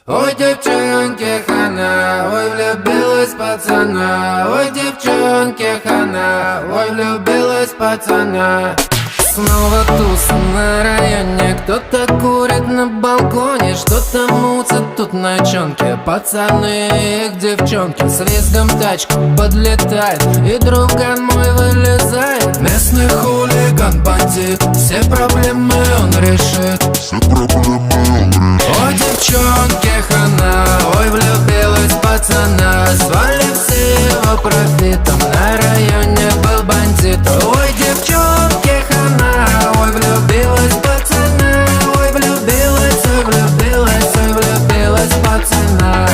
Ой, девчонки, хана, ой, влюбилась пацана. Ой, девчонки, хана, ой, влюбилась пацана. Снова туса на районе, кто-то курит на балконе, что-то мутят тут ночонки. Пацаны и их девчонки, с визгом тачка подлетает, и друган мой вылезает. Местный хулиган, бандит, все проблемы он решит. Ой, девчонки, хана, ой, влюбилась пацана. Звали все его профитом, на районе был бандит. Ой, девчонки, хана, ой, влюбилась пацана. Ой, влюбилась, ой, влюбилась, ой, влюбилась пацана.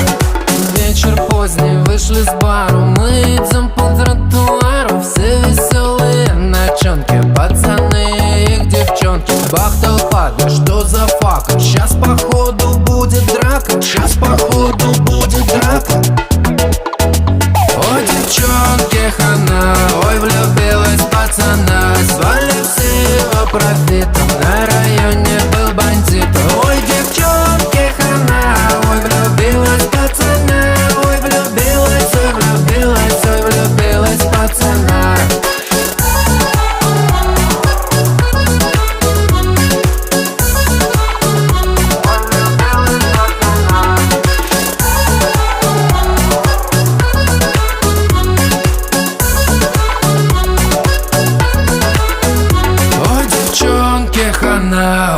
Вечер поздний, вышли с бару, мы идем по тротуару. Все веселые ночонки, пацаны и их девчонки. Бах, толпа, да что за фака? Сейчас походу будет драка, сейчас походу будет драка. Ой, девчонки, хана, ой, влюбилась пацана. Звали все его профитом, на районе был бандит. Ой, девчонки, хана, ой, влюбилась пацана. Ой, влюбилась, ой, влюбилась, ой, влюбилась пацана.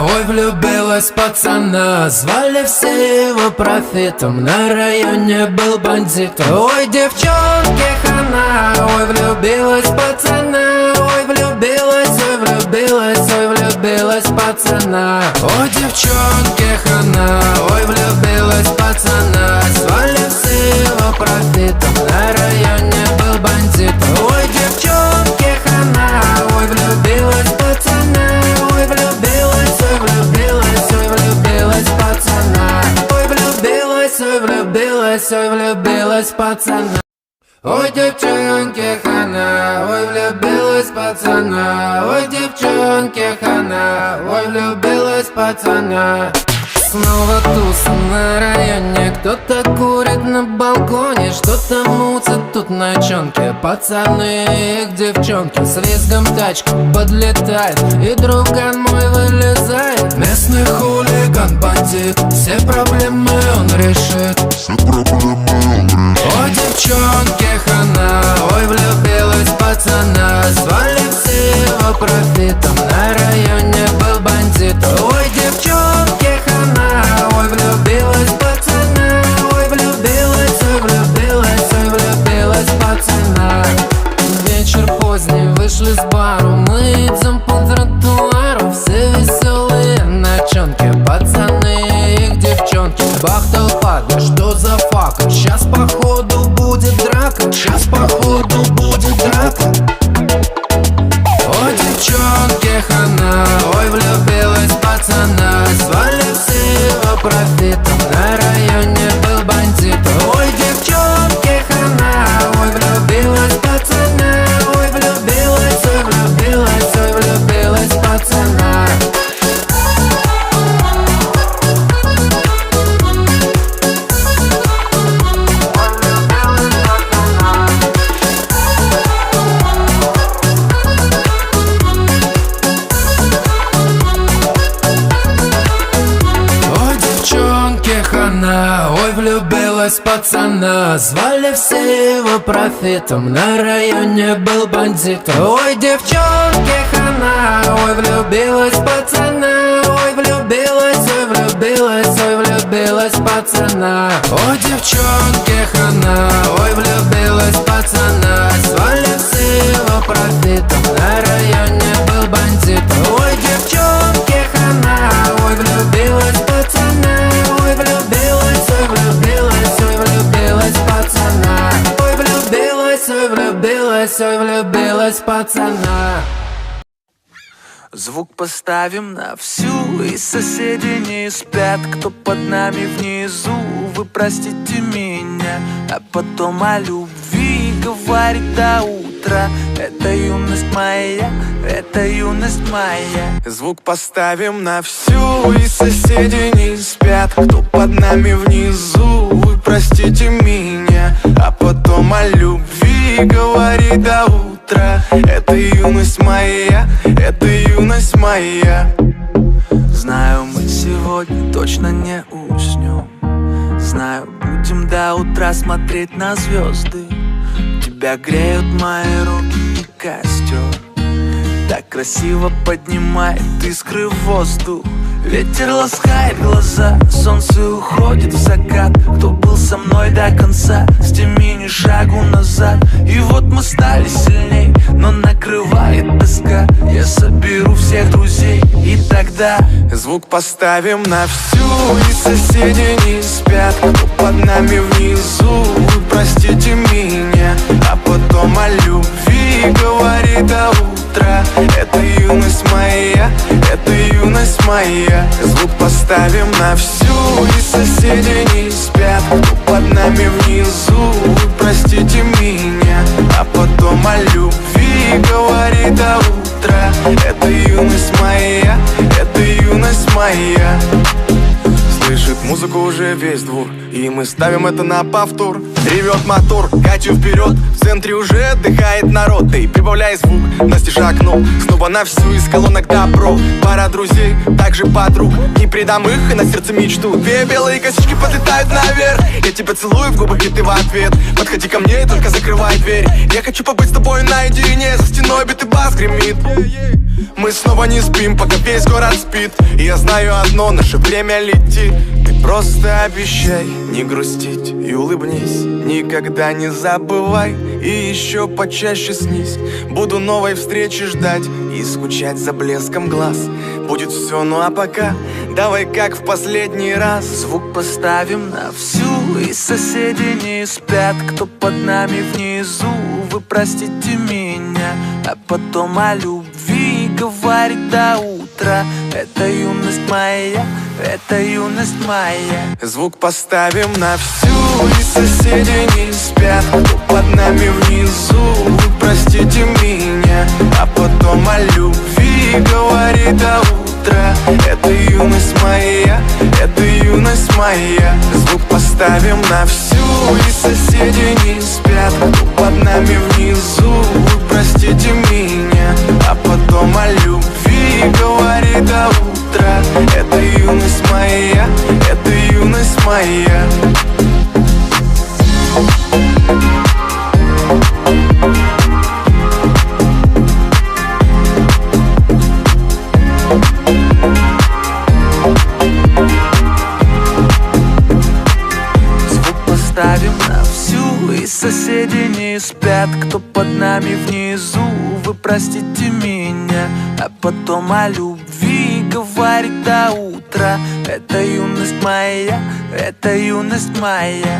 Ой, влюбилась пацана. Звали все его профитом, на районе был бандит. Ой, девчонки, хана, ой, влюбилась пацана. Ой, влюбилась, ой, влюбилась, ой, влюбилась пацана. Ой, девчонки, хана, ой, влюбилась пацана. Звали все его профитом, на районе был бандит. Ой, девчонки, хана, ой, влюбилась пацана. Ой, влюбилась, ой, влюбилась, ой, влюбилась пацана. Ой, влюбилась, ой, влюбилась, ой, влюбилась пацана. Ой, девчонки, хана, ой, влюбилась пацана. Ой, девчонки, хана, ой, влюбилась пацана. Снова туса на районе, кто-то курит на балконе, что-то мутят тут ночонки. Пацаны и их девчонки, с визгом тачка подлетает, и друган мой вылезает. Местный хулиган, бандит, все проблемы он решит. Ой, девчонки, хана, ой, влюбилась пацана. Звали все его профитом, на районе был бандит. Ой, девчонки, хана, ой, влюбилась пацана. Ой, влюбилась, ой, влюбилась, ой, влюбилась пацана. Вечер поздний, вышли с бару, мы идем по тротуару. Все веселые ночонки, пацаны и их девчонки. Бах, толпа, да что за фака? Сейчас походу будет драка, сейчас походу будет драка. Ой, девчонки, хана, ой, влюбилась пацана. Звали все его профитом, на районе был бандит. Ой, девчонки, хана, ой, влюбилась пацана. Ой, влюбилась, ой, влюбилась, ой, влюбилась пацана. Ой, влюбилась пацана. Звали все его профитом, на районе был бандит. Ой, девчонки, хана, ой, влюбилась пацана. Ой, влюбилась, ой, влюбилась, ой, влюбилась пацана. Ой, девчонки, хана, ой, влюбилась пацана. Звали все его профитом, на районе был бандит. Ой, девчонки, хана, ой, влюбилась пацана. Ой, влюбилась, ой, влюбилась, ой, влюбилась пацана. Ой, влюбилась, ой, влюбилась, ой, влюбилась пацана. Звук поставим на всю, и соседи не спят. Кто под нами внизу, вы простите меня. А потом о любви говорит до утра. утра. Это юность моя, это юность моя. Звук поставим на всю, и соседи не спят. Кто под нами внизу, вы простите меня. А потом о любви говори до утра. Это юность моя, это юность моя. Знаю, мы сегодня точно не уснем. Знаю, будем до утра смотреть на звезды. Тебя греют мои руки и костер. Так красиво поднимает искры в воздух. Ветер ласкает глаза, солнце уходит в закат. Кто был со мной до конца, с теми ни шагу назад. И вот мы стали сильней, но накрывает тоска. Я соберу всех друзей, и тогда звук поставим на всю, и соседи не спят. Кто под нами внизу, вы простите меня. А потом о любви говори до утра. Это юность моя, это юность моя. Звук поставим на всю, и соседи не спят. Кто под нами внизу, вы простите меня. А потом о любви говори до утра. Это юность моя, это юность моя. Слышит музыку уже весь двор, и мы ставим это на повтор. Ревет мотор, Катю вперед, в центре уже отдыхает народ. Ты прибавляй звук, настежь окно, снова на всю из колонок добро. Пара друзей, также подруг, не предам их и на сердце мечту. Две белые косички подлетают наверх, я тебя целую в губы, и ты в ответ. Подходи ко мне и только закрывай дверь. Я хочу побыть с тобой наедине, за стеной бит и бас гремит. Мы снова не спим, пока весь город спит. И я знаю одно, наше время летит. Ты просто обещай не грустить и улыбнись. Никогда не забывай и еще почаще снись. Буду новой встречи ждать и скучать за блеском глаз. Будет все, ну а пока давай как в последний раз. звук поставим на всю, и соседи не спят. Кто под нами внизу, вы простите меня. А потом о любви говорит до утра. Это юность моя, это юность моя. Звук поставим на всю, и соседи не спят. Кто под нами внизу, вы простите меня. А потом о любви говори до утра. Это юность моя, это юность моя. Звук поставим на всю, и соседи не спят. Кто под нами внизу, вы простите меня. А потом о любви говори до утра. Это юность моя, это юность моя. Звук поставим на всю, и соседи не спят. Кто под нами внизу, вы простите меня. А потом о любви говорит до утра. Это юность моя, это юность моя.